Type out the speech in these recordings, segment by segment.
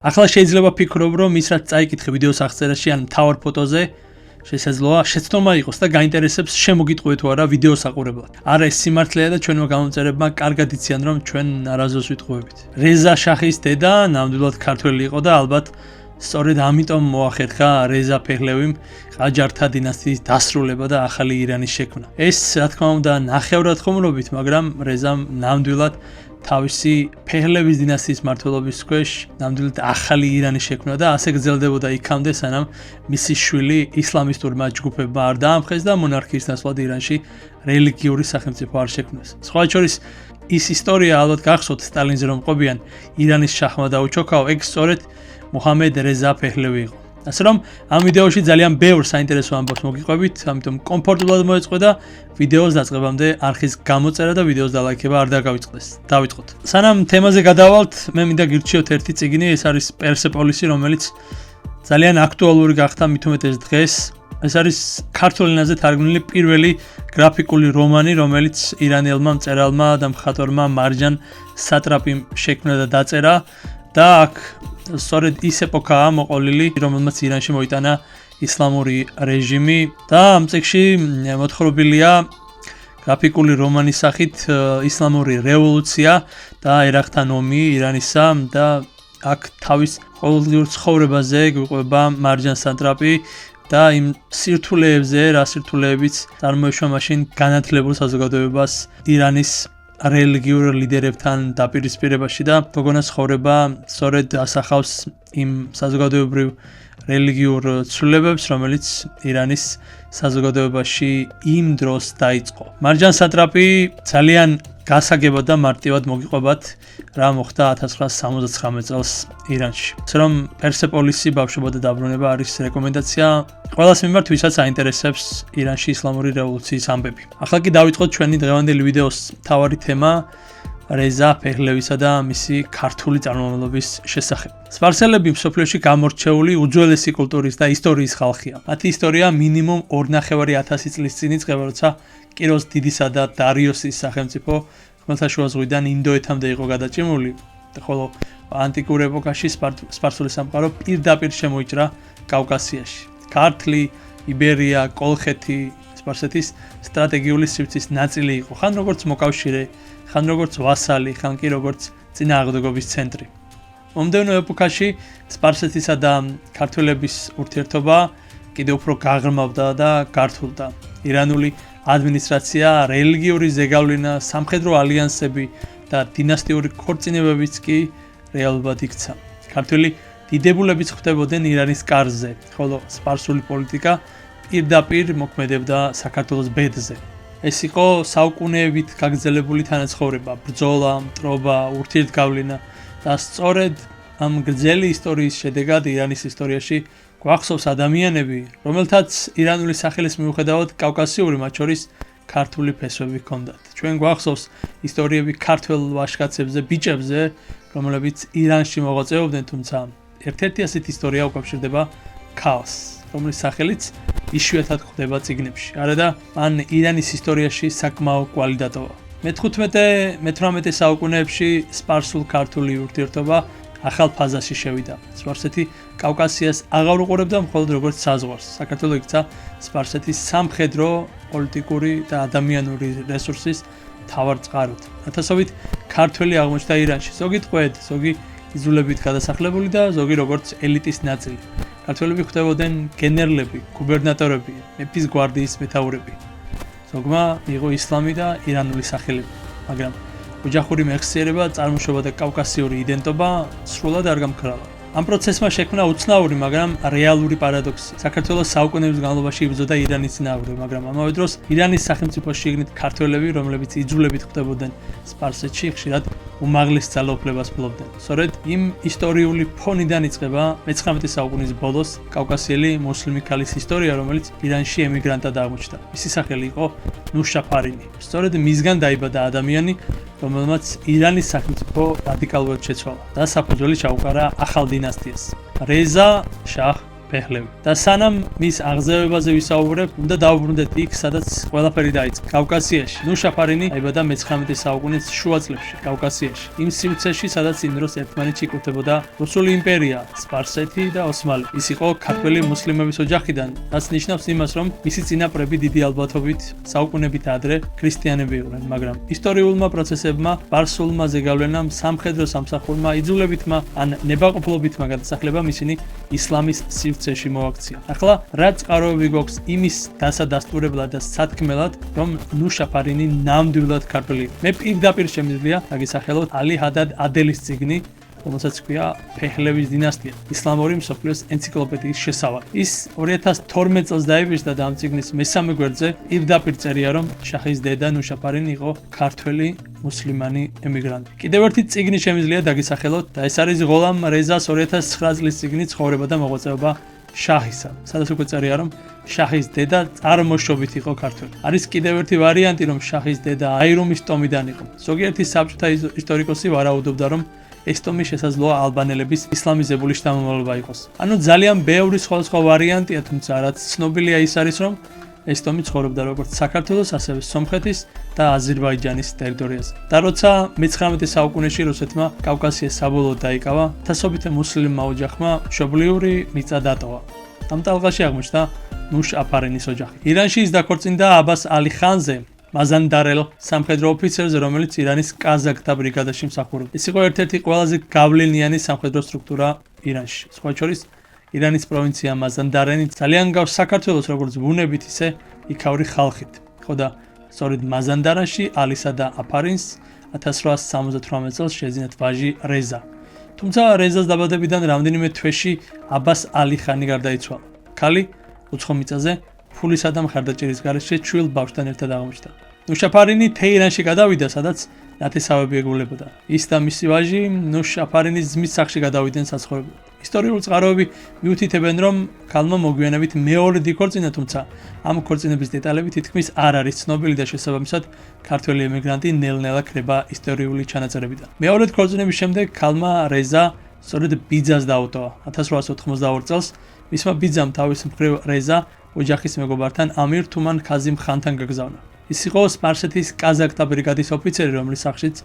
ახლა შეიძლება ფიქრობ, რომ ის რაც წაიკითხე ვიდეოს აღწერაში ან მთავარ ფოტოზე შესაძლოა შეცდომა იყოს და გაინტერესებს შემოგიტყვეთ თუ არა ვიდეოს აყურებლად. არა ეს სიმართლეა და ჩვენმა გამომწერებმა კარგად იციან რომ ჩვენ არაზოს ვიტყუებით. რეზა შახის დედა ნამდვილად ქართველი იყო და ალბათ სწორედ ამიტომ მოახერხა რეზა ფეჰლევიმ ყაჯართა დინასტიის დასრულება და ახალი ირანის შექმნა. ეს რა თქმა უნდა ნახევრად ხუმრობით, მაგრამ რეზამ ნამდვილად თავისი ფეჰლევის დინასტიის მმართველობის ქვეშ ნამდვილად ახალი ირანის შექმნა და ასე გრძელდებოდა იქამდე, სანამ მისი შვილი ისლამისტურმა ჯგუფებმა არ დაამხეს და მონარქიის ნაცვლად ირანში რელიგიური სახელმწიფო არ შექმნეს. სხვა შორის ის ისტორია ალბათ გახსოვთ სტალინზე რომ ყვებიან ირანის შაჰმა დაუჩოქაო, ეგ სწორედ მუჰამედ რეზა ფეჰლევი იყო. ასე რომ ამ ვიდეოში ძალიან ბევრ საინტერესო ამბავს მოგიყვებით, ამიტომ კომფორტულად მოეწყო და ვიდეოს დაწყებამდე არხის გამოწერა და ვიდეოს დალაიქება არ დაგავიწყდეს. დავიწყოთ. სანამ თემაზე გადავალთ, მე მინდა გირჩიოთ ერთი წიგნი, ეს არის პერსეპოლისი, რომელიც ძალიან აქტუალური გახდა მით უმეტეს დღეს. ეს არის ქართულ ენაზე თარგმნილი პირველი გრაფიკული რომანი, რომელიც ირანელმა მწერალმა და მხატვარმა მარჯან სატრაპიმ შექმნა და დაწერა და აქ სწორედ ის ეპოქაა მოყოლილი, რომელმაც ირანში მოიტანა ისლამური რეჟიმი და ამ წიგნში მოთხრობილია გრაფიკული რომანის სახით ისლამური რევოლუცია და ერახთან ომი ირანისა და აქ თავის ყოველდღიურ ცხოვრებაზე გვიყვება მარჯან სატრაპი და იმ სირთულეებზე, რა სირთულეებიც წარმოეშვა მაშინ განათლებულ საზოგადოებას ირანის რელიგიურ ლიდერებთან დაპირისპირებაში და გოგონას ცხოვრება სწორედ ასახავს იმ საზოგადოებრივ რელიგიურ ცვლილებებს, რომელიც ირანის საზოგადოებაში იმ დროს დაიწყო. მარჯან სატრაპი ძალიან გასაგებად და მარტივად მოგიყვებათ რა მოხდა 1979 წელს ირანში. ასე რომ პერსეპოლისი ბავშვობა და დაბრუნება არის რეკომენდაცია ყველას მიმართ, ვისაც აინტერესებს ირანში ისლამური რევოლუციის ამბები. ახლა კი დავიწყოთ ჩვენი დღევანდელი ვიდეოს მთავარი თემა რეზა ფეჰლევისა და მისი ქართული წარმომავლობის შესახებ. სპარსელები მსოფლიოში გამორჩეული უძველესი კულტურის და ისტორიის ხალხია. მათი ისტორია მინიმუმ 2.500 წლის წინ იწყება, როცა კიროს დიდისა და დარიოსის სახელმწიფო ხმელთაშუა ზღვიდან ინდოეთამდე იყო გადაჭიმული, ხოლო ანტიკურ ეპოქაში სპარსული სამყარო პირდაპირ შემოიჭრა კავკასიაში. ქართლი, იბერია, კოლხეთი სპარსეთის სტრატეგიული სივრცის ნაწილი იყო, ხან როგორც მოკავშირე, ხან როგორც ვასალი, ხან კი როგორც წინააღმდეგობის ცენტრი. მომდევნო ეპოქაში სპარსეთისა და ქართველების ურთიერთობა კიდევ უფრო გაღრმავდა და გართულდა. ირანული ადმინისტრაცია, რელიგიური ზეგავლენა, სამხედრო ალიანსები და დინასტიური ქორწინებებიც კი რეალურად იქცა. ქართველი დიდებულებიც ხვდებოდნენ ირანის კარზე, ხოლო სპარსული პოლიტიკა პირდაპირ მოქმედებდა საქართველოს ბედზე. ეს იყო საუკუნეებით გაგრძელებული თანაცხოვრება, ბრძოლა, მტრობა, ურთიერთგავლენა და სწორედ ამ გრძელი ისტორიის შედეგად ირანის ისტორიაში გვახსოვს ადამიანები, რომელთაც ირანული სახელის მიუხედავად კავკასიური, მათ შორის ქართული ფესვები ჰქონდათ. ჩვენ გვახსოვს ისტორიები ქართველ ვაჟკაცებზე, ბიჭებზე, რომლებიც ირანში მოღვაწეობდნენ, თუმცა ერთ-ერთი ასეთი ისტორია უკავშირდება ქალს, რომლის სახელიც იშვიათად ხვდება წიგნებში. არადა მან ირანის ისტორიაში საკმაო კვალი დატოვა. მე-18 საუკუნეებში სპარსულ-ქართული ურთიერთობა ახალ ფაზაში შევიდა. სპარსეთი კავკასიას აღარ უყურებდა მხოლოდ როგორც საზღვარს. საქართველო იქცა სპარსეთის სამხედრო, პოლიტიკური და ადამიანური რესურსის მთავარ წყაროდ. ათასობით ქართველი აღმოჩნდა ირანში, ზოგი ტყვედ, ზოგი იზოლებით გადასახლებული და ზოგი როგორც ელიტის ნაწილი. ქართველები ხვდებოდნენ გენერლები, გუბერნატორები, მეფის გვარდიის მეთაურები. ზოგმა მიიღო ისლამი და ირანული სახელები, მაგრამ ოჯახური მეხსიერება, წარმოშობა და კავკასიური იდენტობა სრულად არ გამქრალა. ამ პროცესმა შექმნა უცნაური, მაგრამ რეალური პარადოქსი. საქართველოს საუკუნეების განმავლობაში იბრძოდა ირანის წინააღმდეგ, მაგრამ ამავე დროს ირანის სახელმწიფოში იგნით ქართველები, რომლებიც იძულებით ხვდებოდნენ სპარსეთში, ხშირად უმაღლეს ძალაუფლებას ფლობდნენ. სწორედ იმ ისტორიული ფონიდან იწყება მე-19 საუკუნის ბოლოს კავკასიელი მუსლიმი ქალის ისტორია, რომელიც ირანში ემიგრანტად აღმოჩნდა. მისი სახელი იყო ნუშა ფარინი. სწორედ მისგან დაიბადა ადამიანი, რომელმაც ირანის სახელმწიფო რადიკალურად შეცვალა და საფუძველი ჩაუყარა ახალ დინასტიას. რეზა შაჰ ფეხლევი. და სანამ მის აღზევებაზე ვისაუბრებ, უნდა დავუბრუნდეთ იქ, სადაც ყველაფერი დაიწყო. კავკასიაში. ნუშაფარინი დაიბადა მე-19 საუკუნის შუა წლებში, კავკასიაში. იმ სივრცეში, სადაც იმ დროს ერთმანეთში იკუთებოდა რუსული იმპერია, სპარსეთი და ოსმალი. ის იყო ქართველი მუსლიმების ოჯახიდან, რაც ნიშნავს იმას, რომ მისი წინაპრები დიდი ალბათობით საუკუნებით ადრე ქრისტიანები იყვნენ, მაგრამ ისტორიულმა პროცესებმა, სპარსულმა ზეგავლენამ, სამხედრო სამსახურმა, იძულებითმა ან ნებაყოფლობითმა გადასახლებამ ისინი ისლამის სივრცეში მოაქცია. ახლა რა წყაროები გვაქვს იმის დასადასტურებლად და სათქმელად, რომ ნუშაფარინი ნამდვილად ქართველი იყო. მე პირდაპირ შემიძლია დაგისახელოთ ალი ჰადად ადელის წიგნი, რომელსაც ქვია ფეხლევის დინასტია, ისლამური მსოფლიოს ენციკლოპედიის შესავალი. ის 2012 წელს დაიბეჭდა და ამ წიგნის მესამე გვერდზე პირდაპირ წერია, რომ შაჰის დედა ნუშაფარინი იყო ქართველი მუსლიმანი ემიგრანტი. კიდევ ერთი წიგნი შემიძლია დაგისახელოთ და ეს არის ღოლამ რეზას 2009 წლის წიგნი ცხოვრება და მოღვაწეობა შაჰისა, სადაც უკვე წერია, რომ შაჰის დედა წარმოშობით იყო ქართველი. არის კიდევ ერთი ვარიანტი, რომ შაჰის დედა აირუმის ტომიდან იყო. ზოგიერთი საბჭოთა ისტორიკოსი ვარაუდობდა, რომ ეს ტომი შესაძლოა ალბანელების ისლამიზებული შთამომავლობა იყოს. ანუ ძალიან ბევრი სხვადასხვა ვარიანტია, თუმცა რაც ცნობილია ის არის, რომ ეს ტომი ცხოვრობდა როგორც საქართველოს, ასევე სომხეთის და აზერბაიჯანის ტერიტორიაზე. და როცა მე-19 საუკუნეში რუსეთმა კავკასიას საბოლოოდ დაიკავა, თასობით მუსლიმმა ოჯახმა მშობლიური მიწა დატოვა. ამ ტალღაში აღმოჩნდა ნუშაფარინის ოჯახი. ირანში ის დაქორწინდა აბას ალი ხანზე, მაზანდარელ სამხედრო ოფიცერზე, რომელიც ირანის კაზაკთა ბრიგადაში მსახურობდა. ის იყო ერთ-ერთი ყველაზე გავლენიანი სამხედრო სტრუქტურა ირანში. სხვა შორის, ირანის პროვინცია მაზანდარენი ძალიან გავს საქართველოს როგორც ბუნებით, ისე იქაური ხალხით. ხო და სწორედ მაზანდარანში ალისა და აფარინს 1878 წელს შეეძინათ ვაჟი რეზა. თუმცა რეზას დაბადებიდან რამდენიმე თვეში აბას ალი ხანი გარდაიცვალა. ქალი უცხო მიწაზე ფულისა და მხარდაჭერის გარეშე ჩვილ ბავშვთან ერთად აღმოჩნდა. ნუშაფარინი თეირანში გადავიდა, სადაც ნათესავები ეგულებოდა. ის და მისი ვაჟი ნუშაფარინის ძმის სახლში გადავიდნენ საცხოვრებლად. ისტორიული წყაროები მიუთითებენ, რომ ქალმა მოგვიანებით მეორედ იქორწინა, თუმცა ამ ქორწინების დეტალები თითქმის არ არის ცნობილი და შესაბამისად ქართველი ემიგრანტი ნელ-ნელა ქრება ისტორიული ჩანაწერებიდან. მეორედ ქორწინების შემდეგ ქალმა რეზა სწორედ ბიძას დაუტოვა. 1892 წელს მისმა ბიძამ თავის მხრივ რეზა ოჯახის მეგობართან ამირ თუმან ქაზიმ ხანთან გაგზავნა. ის იყო სპარსეთის კაზაკთა ბრიგადის ოფიცერი, რომლის სახლშიც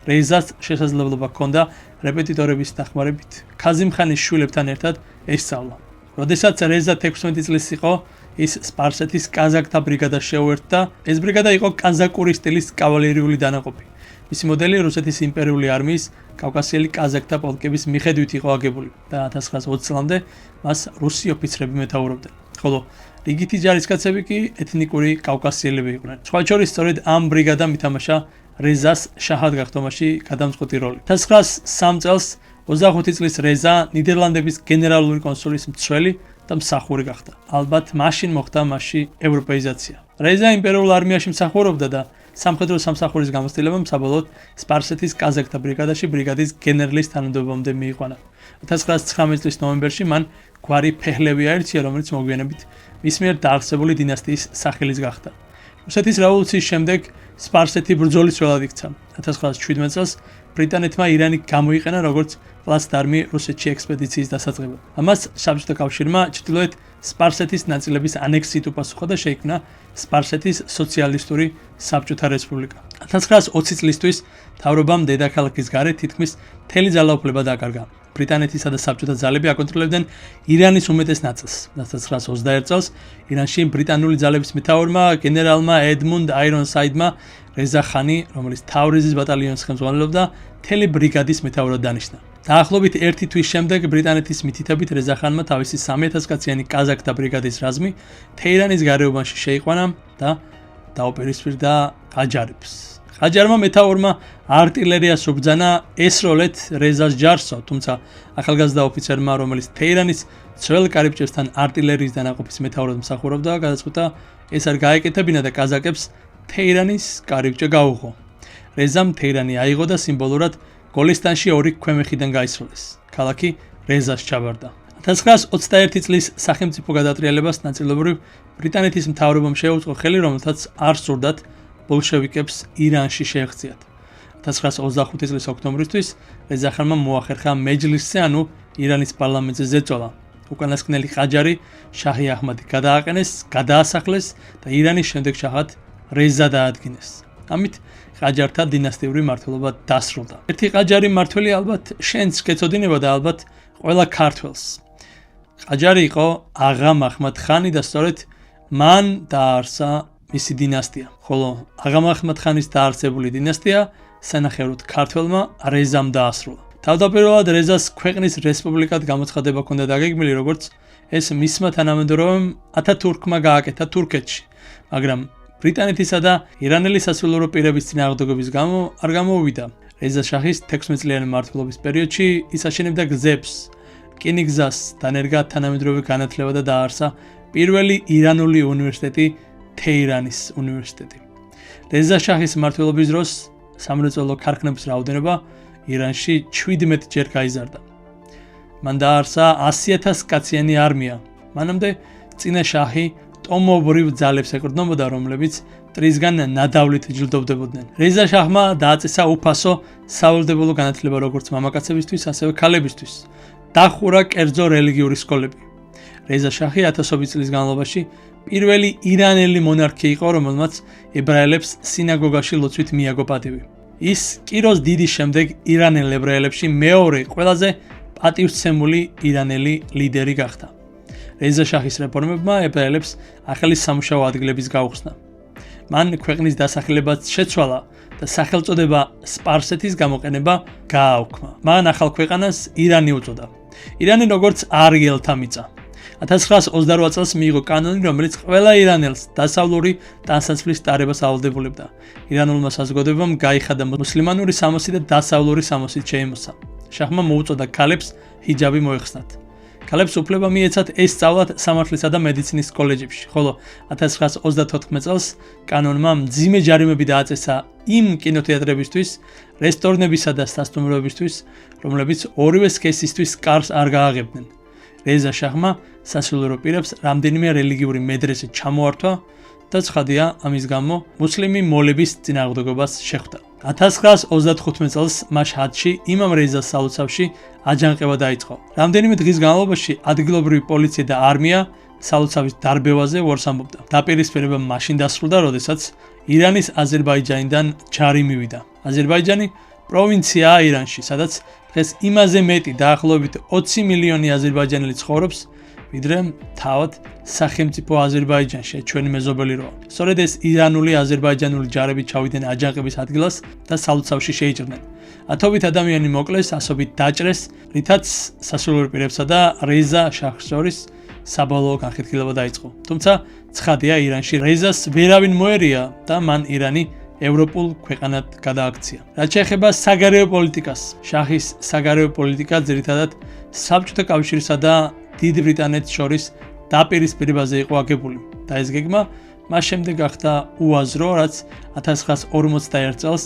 რეზას შესაძლებლობა ჰქონდა რეპეტიტორების დახმარებით ქაზიმ ხანის შვილებთან ერთად ესწავლა. როდესაც რეზა 16 წლის იყო, ის სპარსეთის კაზაკთა ბრიგადას შეუერთდა. ეს ბრიგადა იყო კაზაკური სტილის კავალერიული დანაყოფი. მისი მოდელი რუსეთის იმპერიული არმიის კავკასიელი კაზაკთა პოლკების მიხედვით იყო აგებული და 1920 წლამდე მას რუსი ოფიცრები მეთაურობდნენ. ხოლო რიგითი ჯარისკაცები კი ეთნიკური კავკასიელები იყვნენ. სხვა შორის, სწორედ ამ ბრიგადამ ითამაშა რეზას შაჰად გახდომაში გადამწყვეტი როლი. 1903 წელს 25 წლის რეზა ნიდერლანდების გენერალური კონსულის მცველი და მსახური გახდა. ალბათ მაშინ მოხდა მასში ევროპეიზაცია. რეზა იმპერიულ არმიაში მსახურობდა და სამხედრო სამსახურის გამოცდილებამ საბოლოოდ სპარსეთის კაზაკთა ბრიგადაში ბრიგადის გენერლის თანამდებობამდე მიიყვანა. 1919 წლის ნოემბერში მან გვარი ფეხლევი აირჩია, რომელიც მოგვიანებით მის მიერ დაარსებული დინასტიის სახელიც გახდა. რუსეთის რევოლუციის შემდეგ სპარსეთი ბრძოლის ველად იქცა. 1917 წელს ბრიტანეთმა ირანი გამოიყენა როგორც პლაცდარმი რუსეთში ექსპედიციის დასაწყებად. ამას საბჭოთა კავშირმა ჩრდილოეთ სპარსეთის ნაწილების ანექსიით უპასუხა და შეიქმნა სპარსეთის სოციალისტური საბჭოთა რესპუბლიკა. 1920 წლისთვის მთავრობამ დედაქალაქის გარეთ თითქმის მთელი ძალაუფლება დააკარგა. ბრიტანეთისა და საბჭოთა ძალები აკონტროლებდნენ ირანის უმეტეს ნაწილს. 1921 წელს ირანში ბრიტანული ძალების მეთაურმა გენერალმა ედმუნდ აირონსაიდმა რეზა ხანი, რომელიც თავრიზის ბატალიონს ხელმძღვანელობდა, მთელი ბრიგადის მეთაურად დანიშნა. დაახლოებით 1 თვის შემდეგ ბრიტანეთის მითითებით რეზა ხანმა თავისი 3000 კაციანი კაზაკთა ბრიგადის რაზმი თეირანის გარეუბანში შეიყვანა და დაუპირისპირდა ყაჯარებს. ყაჯარმა მეთაურმა არტილერიას უბრძანა ესროლეთ რეზას ჯარსო, თუმცა ახალგაზრდა ოფიცერმა, რომელიც თეირანის ძველ კარიბჭესთან არტილერიის დანაყოფის მეთაურად მსახურობდა, გადაწყვიტა ეს არ გაეკეთებინა და კაზაკებს თეირანის კარიბჭე გაუღო. რეზამ თეირანი აიღო და სიმბოლურად გოლესტანში ორი ქვემეხიდან გაისროლეს. ქალაქი რეზას ჩაბარდა. 1921 წლის სახელმწიფო გადატრიალებას ნაწილობრივ ბრიტანეთის მთავრობამ შეუწყო ხელი, რომელთაც არ სურდათ ბოლშევიკებს ირანში შეეღწიათ. 1925 წლის ოქტომბრისთვის რეზა ხანმა მოახერხა მეჯლისზე, ანუ ირანის პარლამენტზე ზეწოლა. უკანასკნელი ყაჯარი შაჰი აჰმადი გადააყენეს, გადაასახლეს და ირანის შემდეგ შაჰად რეზა დაადგინეს. ამით ყაჯართა დინასტიური მმართველობა დასრულდა. ერთი ყაჯარი მმართველი ალბათ შენც გეწოდინება და ალბათ ყველა ქართველს. ყაჯარი იყო აღა მაჰმად ხანი და სწორედ მან დააარსა მისი დინასტია. ხოლო აღა მაჰმად ხანის დაარსებული დინასტია სანახევროდ ქართველმა რეზამ დაასრულა. თავდაპირველად რეზას ქვეყნის რესპუბლიკად გამოცხადება ჰქონდა დაგეგმილი, როგორც ეს მისმა თანამედროვემ ათათურქმა გააკეთა თურქეთში, მაგრამ ბრიტანეთისა და ირანელი სასულიერო პირების წინააღმდეგობის გამო არ გამოუვიდა. რეზა შაჰის 16 წლიანი მმართველობის პერიოდში ის აშენებდა გზებს, რკინიგზას, დანერგა თანამედროვე განათლება და დააარსა პირველი ირანული უნივერსიტეტი თეირანის უნივერსიტეტი. რეზა შაჰის მმართველობის დროს სამრეწველო ქარხნების რაოდენობა ირანში 17 ჯერ გაიზარდა. მან დააარსა 100,000 კაციანი არმია. მანამდე წინა შაჰი ტომობრივ ძალებს ეკრდნობოდა, რომლებიც მტრისგან ნადავლით ჯილდოვდებოდნენ. რეზა შაჰმა დააწესა უფასო სავალდებულო განათლება როგორც მამაკაცებისთვის, ასევე ქალებისთვის. დახურა კერძო რელიგიური სკოლები. რეზა შაჰი ათასობით წლის განმავლობაში პირველი ირანელი მონარქი იყო, რომელმაც ებრაელებს სინაგოგაში ლოცვით მიაგო პატივი. ის კიროს დიდის შემდეგ ირანელ ებრაელებში მეორე ყველაზე პატივსცემული ირანელი ლიდერი გახდა. რეზა შაჰის რეფორმებმა ებრაელებს ახალი სამუშაო ადგილების გაუხსნა. მან ქვეყნის დასახელებაც შეცვალა და სახელწოდება სპარსეთის გამოყენება გააუქმა. მან ახალ ქვეყანას ირანი უწოდა. ირანი როგორც არიელთა მიწა. 1928 წელს მიიღო კანონი, რომელიც ყველა ირანელს დასავლური ტანსაცმლის ტარებას ავალდებულებდა. ირანულმა საზოგადოებამ გაიხადა მუსლიმანური სამოსი და დასავლური სამოსით შეიმოსა. შაჰმა მოუწოდა ქალებს ჰიჯაბი მოეხსნათ. ქალებს უფლება მიეცათ ესწავლათ სამართლისა და მედიცინის კოლეჯებში, ხოლო 1934 წელს კანონმა მძიმე ჯარიმები დააწესა იმ კინოთეატრებისთვის, რესტორნებისა და სასტუმროებისთვის, რომლებიც ორივე სქესისთვის კარს არ გააღებდნენ. რეზა შაჰმა სასულიერო პირებს რამდენიმე რელიგიური მედრესე ჩამოართვა და ცხადია, ამის გამო მუსლიმი მოლების წინააღმდეგობას შეხვდა. 1935 წელს მაშჰადში იმამ რეზას სალოცავში აჯანყება დაიწყო. რამდენიმე დღის განმავლობაში ადგილობრივი პოლიცია და არმია სალოცავის დარბევაზე ვარს ამბობდა. დაპირისპირება მაშინ დასრულდა, როდესაც ირანის აზერბაიჯანიდან ჯარი მივიდა. აზერბაიჯანი პროვინციაა ირანში, სადაც დღეს იმაზე მეტი დაახლოებით 20 მილიონი აზერბაიჯანელი ცხოვრობს, ვიდრე თავად სახელმწიფო აზერბაიჯანში, ჩვენი მეზობელი როა. სწორედ ეს ირანული აზერბაიჯანული ჯარები ჩავიდნენ აჯანყების ადგილას და სალოცავში შეიჭრნენ. ათობით ადამიანი მოკლეს, ასობით დაჭრეს, რითაც სასულიერო პირებსა და რეზა შაჰს შორის საბოლოო განხეთქილება დაიწყო. თუმცა ცხადია, ირანში რეზას ვერავინ მოერია და მან ირანი ევროპულ ქვეყანად გადააქცია. რაც შეეხება საგარეო პოლიტიკას, შაჰის საგარეო პოლიტიკა ძირითადად საბჭოთა კავშირსა და დიდ ბრიტანეთს შორის დაპირისპირებაზე იყო აგებული და ეს გეგმა მას შემდეგ გახდა უაზრო, რაც 1941 წელს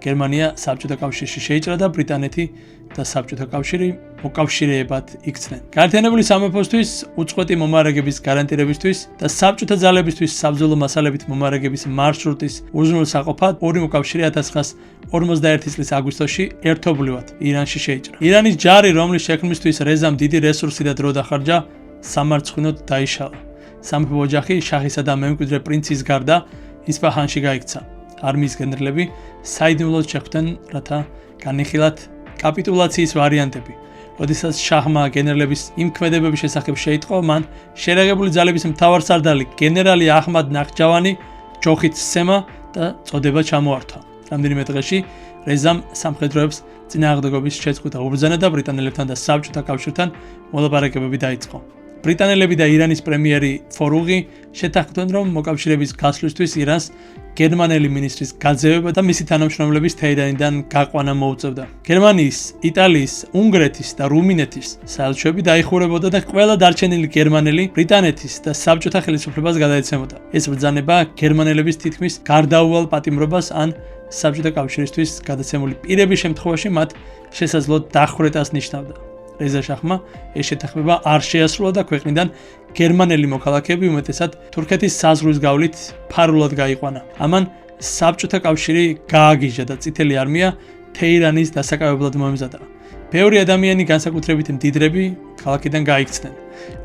გერმანია საბჭოთა კავშირში შეიჭრა და ბრიტანეთი და საბჭოთა კავშირი მოკავშირეებად იქცნენ. გაერთიანებული სამეფოსთვის უწყვეტი მომარაგების გარანტირებისთვის და საბჭოთა ძალებისთვის საბრძოლო მასალებით მომარაგების მარშრუტის უზრუნველსაყოფად ორი მოკავშირე 1951 წლის აგვისტოში ერთობლივად ირანში შეიჭრა. ირანის ჯარი, რომლის შექმნისთვის რეზამ დიდი რესურსი და დრო დახარჯა, სამარცხვინოდ დაიშალა. სამეფო ოჯახი შაჰისა და მემკვიდრე პრინცის გარდა ისფაჰანში გაიქცა. არმიის გენერლები საიდუმლოდ შეხვდნენ, რათა განეხილათ კაპიტულაციის ვარიანტები. როდესაც შაჰმა გენერლების იმ ქმედებების შესახებ შეიტყო, მან შერეღებული ძალების მთავარსარდალი გენერალი აჰმად ნახჯავანი ჯოხით სცემა და წოდება ჩამოართვა. რამდენიმე დღეში რეზამ სამხედროებს წინააღმდეგობის შეწყვეტა უბრძანა და ბრიტანელებთან და საბჭოთა კავშირთან მოლაპარაკებები დაიწყო. ბრიტანელები და ირანის პრემიერი ფორუღი შეთანხმდნენ, რომ მოკავშირეების გასვლისთვის ირანს გერმანელი მინისტრის გაძევება და მისი თანამშრომლების თეირანიდან გაყვანა მოუწევდა. გერმანიის, იტალიის, უნგრეთის და რუმინეთის საელჩოები დაიხურებოდა და ყველა დარჩენილი გერმანელი ბრიტანეთის და საბჭოთა ხელისუფლებას გადაეცემოდა. ეს ბრძანება გერმანელების თითქმის გარდაუვალ პატიმრობას ან საბჭოთა კავშირისთვის გადაცემული პირების შემთხვევაში მათ შესაძლო დახვრეტას ნიშნავდა. რეზა შაჰმა ეს შეთანხმება არ შეასრულა და ქვეყნიდან გერმანელი მოქალაქეები უმეტესად თურქეთის საზღვრის გავლით ფარულად გაიყვანა. ამან საბჭოთა კავშირი გააგიჟა და წითელი არმია თეირანის დასაკავებლად მომიზადა. ბევრი ადამიანი, განსაკუთრებით მდიდრები, ქალაქიდან გაიქცნენ.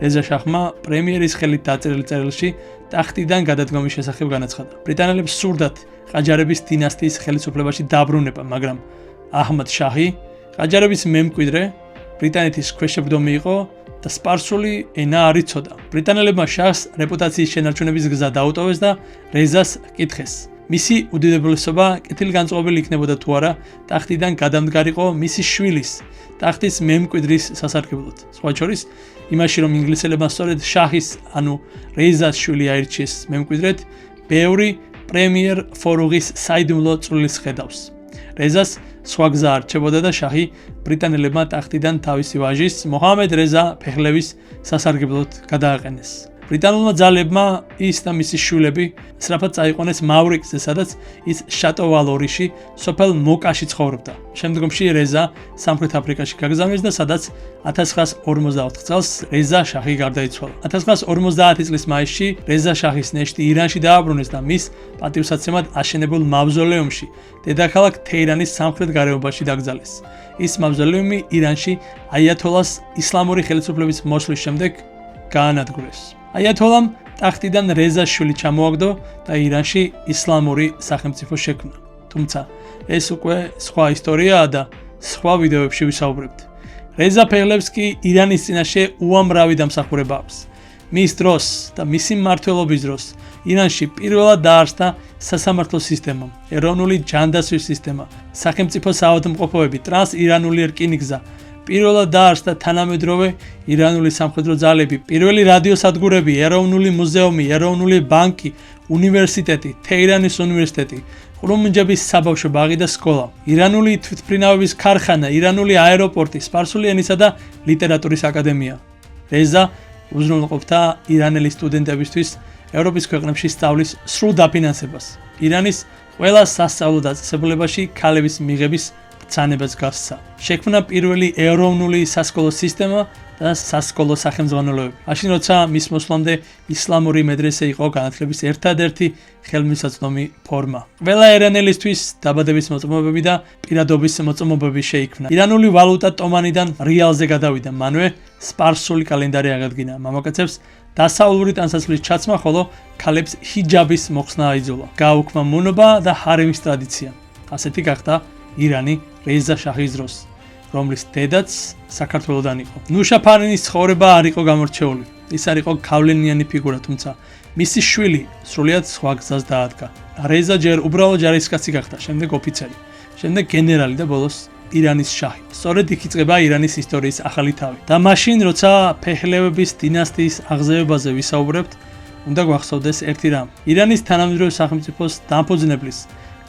რეზა შაჰმა პრემიერის ხელით დაწერილ წერილში ტახტიდან გადადგომის შესახებ განაცხადა. ბრიტანელებს სურდათ ყაჯარების დინასტიის ხელისუფლებაში დაბრუნება, მაგრამ აჰმად შაჰი, ყაჯარების მემკვიდრე, ბრიტანეთის ქვეშევრდომი იყო და სპარსული ენა არ იცოდა. ბრიტანელებმა შაჰს რეპუტაციის შენარჩუნების გზა დაუტოვეს და რეზას კითხეს. მისი უდიდებულესობა კეთილგანწყობილი იქნებოდა თუ არა ტახტიდან გადამდგარიყო მისი შვილის, ტახტის მემკვიდრის სასარგებლოდ. სხვა შორის, იმაში რომ ინგლისელებმა სწორედ შაჰის, ანუ რეზას შვილი აირჩიეს მემკვიდრედ, ბევრი პრემიერ ფორუღის საიდუმლო წვლილს ხედავს. რეზას სხვა გზა არჩებოდა და შაჰი ბრიტანელებმა ტახტიდან თავისი ვაჟის, მოჰამედ რეზა ფეხლევის სასარგებლოდ გადააყენეს. ბრიტანულმა ძალებმა ის და მისი შვილები სწრაფად წაიყვანეს მავრიკზე, სადაც ის შატო ვალორიში, სოფელ მოკაში ცხოვრობდა. შემდგომში რეზა სამხრეთ აფრიკაში გაგზავნეს და სადაც 1954 წელს რეზა შაჰი გარდაიცვალა. 1950 წლის მაისში რეზა შაჰის ნეშტი ირანში დააბრუნეს და მის პატივსაცემად აშენებულ მავზოლეუმში, დედაქალაქ თეირანის სამხრეთ გარეუბანში დაკრძალეს. ის მავზოლეუმი ირანში აიათოლას ისლამური ხელისუფლების მოსვლის შემდეგ გაანადგურეს. აიათოლამ ტახტიდან რეზას შვილი ჩამოაგდო და ირანში ისლამური სახელმწიფო შექმნა. თუმცა ეს უკვე სხვა ისტორიაა და სხვა ვიდეოებში ვისაუბრებთ. რეზა ფეხლევს კი ირანის წინაშე უამრავი დამსახურება აქვს. მის დროს და მისი მმართველობის დროს ირანში პირველად დაარსდა სასამართლო სისტემა, ეროვნული ჯანდაცვის სისტემა, სახელმწიფო საავადმყოფოები, ტრანსირანული რკინიგზა. პირველად დაარსდა თანამედროვე ირანული სამხედრო ძალები, პირველი რადიოსადგურები, ეროვნული მუზეუმი, ეროვნული ბანკი, უნივერსიტეტი, თეირანის უნივერსიტეტი, ყრუმჯების საბავშვო ბაღი და სკოლა, ირანული თვითმფრინავების ქარხანა, ირანული აეროპორტი, სპარსული ენისა და ლიტერატურის აკადემია. რეზა უზრუნველყოფდა ირანელი სტუდენტებისთვის ევროპის ქვეყნებში სწავლის სრულ დაფინანსებას. ირანის ყველა სასწავლო დაწესებულებაში ქალების მიღების ბრძანებას გასცა. შექმნა პირველი ეროვნული სასკოლო სისტემა და სასკოლო სახელმძღვანელოები. მაშინ როცა მის მოსვლამდე ისლამური მედრესე იყო განათლების ერთადერთი ხელმისაწვდომი ფორმა. ყველა ირანელისთვის დაბადების მოწმობები და პირადობის მოწმობები შეიქმნა. ირანული ვალუტა ტომანიდან რიალზე გადავიდა, მანვე სპარსული კალენდარი აღადგინა. მამაკაცებს დასავლური ტანსაცმლის ჩაცმა, ხოლო ქალებს ჰიჯაბის მოხსნა აიძულა. გააუქმა მონობა და ჰარემის ტრადიცია. ასეთი გახდა ირანი რეზა შაჰის დროს, რომლის დედაც საქართველოდან იყო. ნუშაფარინის ცხოვრება არ იყო გამორჩეული. ის არ იყო გავლენიანი ფიგურა, თუმცა მისი შვილი სრულიად სხვა გზას დაადგა. რეზა ჯერ უბრალო ჯარისკაცი გახდა, შემდეგ ოფიცერი, შემდეგ გენერალი და ბოლოს ირანის შაჰი. სწორედ იქ იწყება ირანის ისტორიის ახალი თავი. და მაშინ, როცა ფეხლევების დინასტიის აღზევებაზე ვისაუბრებთ, უნდა გვახსოვდეს ერთი რამ. ირანის თანამედროვე სახელმწიფოს დამფუძნებლის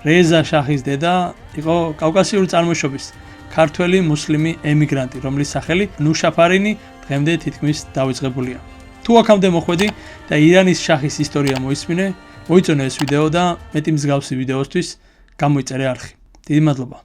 რეზა შაჰის დედა იყო კავკასიური წარმოშობის ქართველი მუსლიმი ემიგრანტი, რომლის სახელი ნუშაფარინი დღემდე თითქმის დავიწყებულია. თუ აქამდე მოხვედი და ირანის შაჰის ისტორია მოისმინე, მოიწონე ეს ვიდეო და მეტი მსგავსი ვიდეოსთვის გამოიწერე არხი. დიდი მადლობა.